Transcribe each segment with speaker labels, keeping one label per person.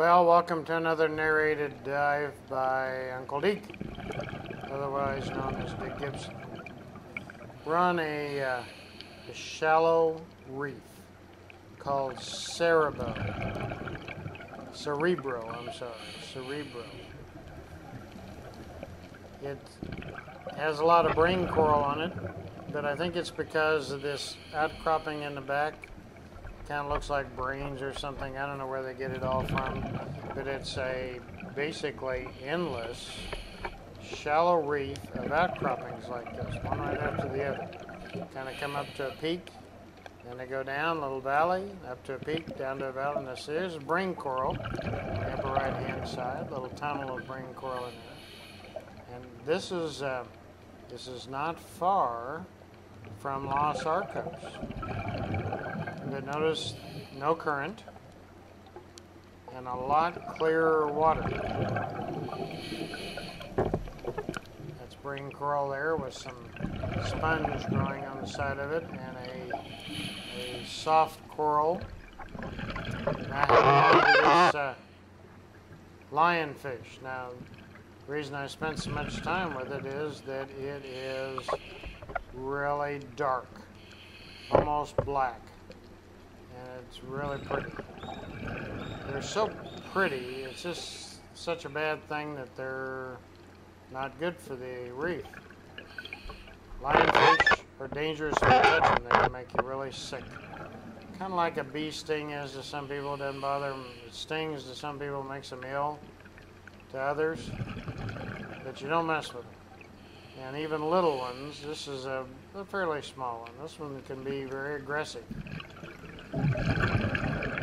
Speaker 1: Well, welcome to another narrated dive by Uncle Deke, otherwise known as Dick Gibson. We're on a shallow reef called Cerebro. Cerebro. It has a lot of brain coral on it, but I think it's because of this outcropping in the back. Kind of looks like brains or something. I don't know where they get it all from, but it's a basically endless shallow reef of outcroppings like this, one right after the other. Kind of come up to a peak, then they go down a little valley, up to a peak, down to a valley. And there's brain coral on the upper right hand side, little tunnel of brain coral in there. And this is not far from Los Arcos. But notice no current and a lot clearer water. That's brain coral there with some sponge growing on the side of it and a soft coral. Now this lionfish. Now the reason I spent so much time with it is that it is really dark, almost black. And it's really pretty. They're so pretty, it's just such a bad thing that they're not good for the reef. Lionfish are dangerous if you touch them. They can make you really sick. Kind of like a bee sting is to some people, it doesn't bother them. It stings to some people, makes them ill to others. But you don't mess with them. And even little ones, this is a fairly small one. This one can be very aggressive.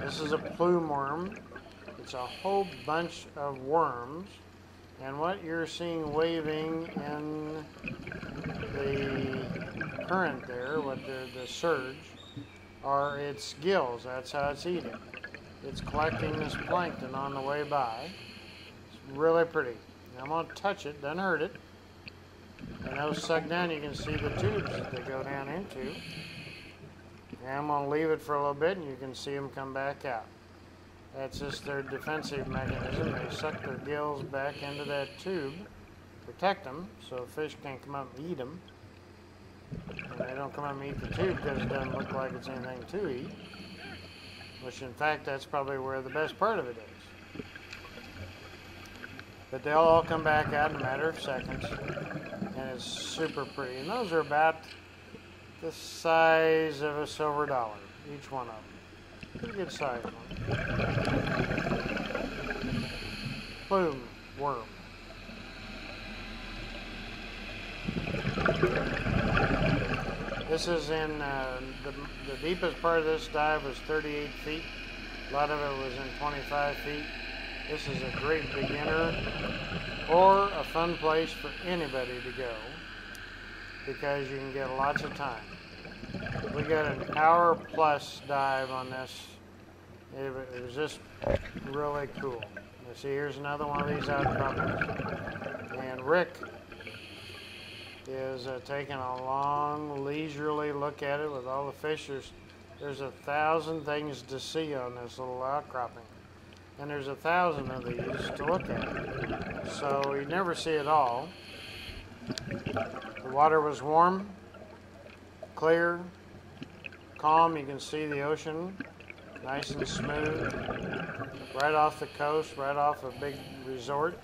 Speaker 1: This is a plume worm. It's a whole bunch of worms, and what you're seeing waving in the current there, the surge, are its gills. That's how it's eating. It's collecting this plankton on the way by. It's really pretty. Now I'm going to touch it, doesn't hurt it. And those suck down, you can see the tubes that they go down into. And I'm going to leave it for a little bit, and you can see them come back out. That's just their defensive mechanism. They suck their gills back into that tube, protect them, so fish can't come up and eat them. And they don't come up and eat the tube because it doesn't look like it's anything to eat. Which, in fact, that's probably where the best part of it is. But they'll all come back out in a matter of seconds, and it's super pretty. And those are about the size of a silver dollar, each one of them. Pretty good size one. Plume worm. This is in the deepest part of this dive was 38 feet. A lot of it was in 25 feet. This is a great beginner or a fun place for anybody to go, because you can get lots of time. We got an hour plus dive on this. It was just really cool. You see, here's another one of these outcroppings. And Rick is taking a long, leisurely look at it with all the fish. There's 1,000 things to see on this little outcropping. And there's 1,000 of these to look at. So you never see it all. The water was warm, clear, calm. You can see the ocean, nice and smooth, right off the coast, right off a big resort.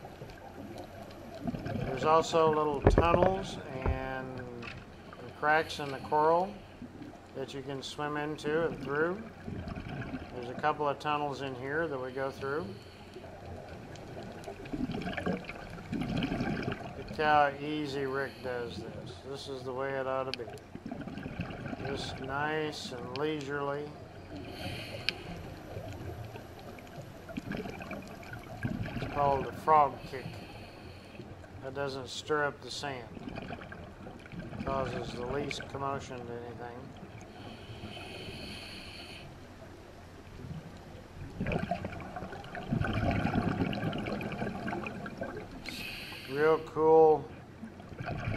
Speaker 1: There's also little tunnels and cracks in the coral that you can swim into and through. There's a couple of tunnels in here that we go through. Look how easy Rick does this. This is the way it ought to be. Just nice and leisurely. It's called a frog kick. That doesn't stir up the sand. It causes the least commotion to anything. Real cool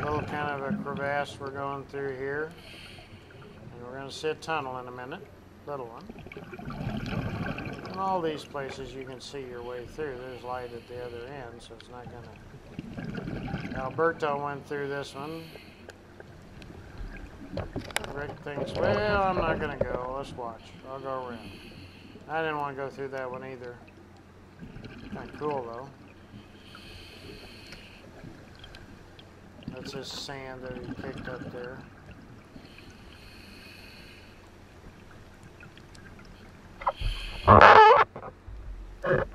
Speaker 1: little kind of a crevasse we're going through here. And we're going to see a tunnel in a minute. Little one. And all these places you can see your way through. There's light at the other end, so it's not gonna... Alberto went through this one. Rick thinks, well, I'm not gonna go. Let's watch. I'll go around. I didn't want to go through that one either. Kind of cool though. That's just sand that he kicked up there.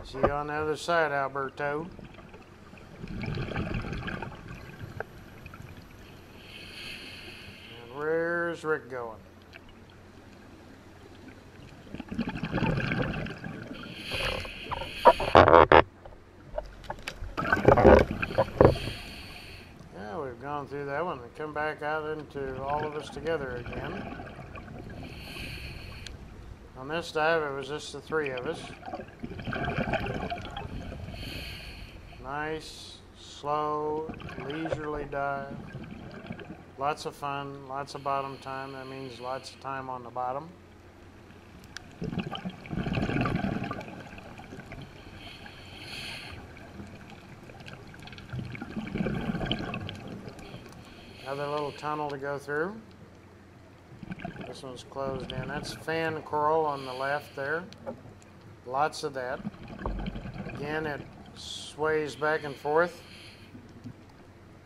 Speaker 1: See you on the other side, Alberto. And where's Rick going? Yeah, we've gone through that one and come back out into all of us together again. On this dive, it was just the three of us. Nice, slow, leisurely dive. Lots of fun, lots of bottom time. That means lots of time on the bottom. Another little tunnel to go through. This one's closed in. That's fan coral on the left there. Lots of that. Again, it sways back and forth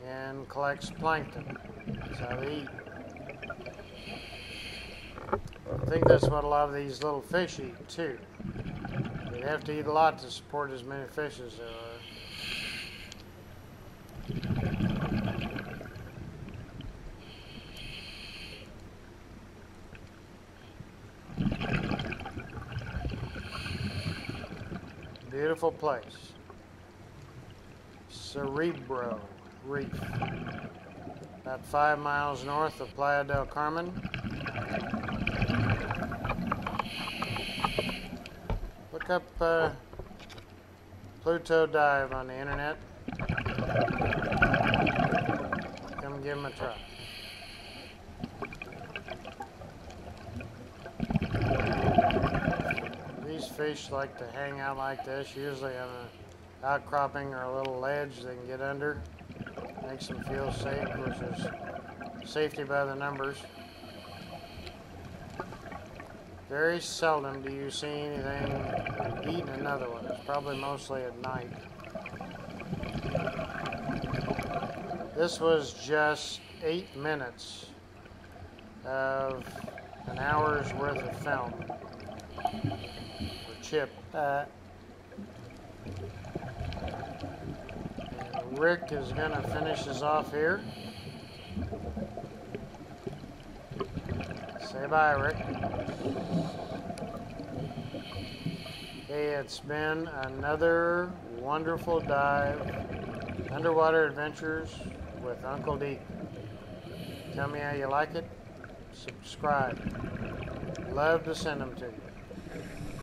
Speaker 1: and collects plankton. That's how they eat. I think that's what a lot of these little fish eat too. They have to eat a lot to support as many fish as there are. Beautiful place. Cerebro Reef. About 5 miles north of Playa del Carmen. Look up Pluto Dive on the internet. Come give them a try. These fish like to hang out like this, usually on an outcropping or a little ledge they can get under. Makes them feel safe, which is safety by the numbers. Very seldom do you see anything eating another one. It's probably mostly at night. This was just 8 minutes of an hour's worth of film. Chip. And Rick is going to finish us off here. Say bye, Rick. Hey, it's been another wonderful dive. Underwater Adventures with Uncle Deke. Tell me how you like it. Subscribe. Love to send them to you.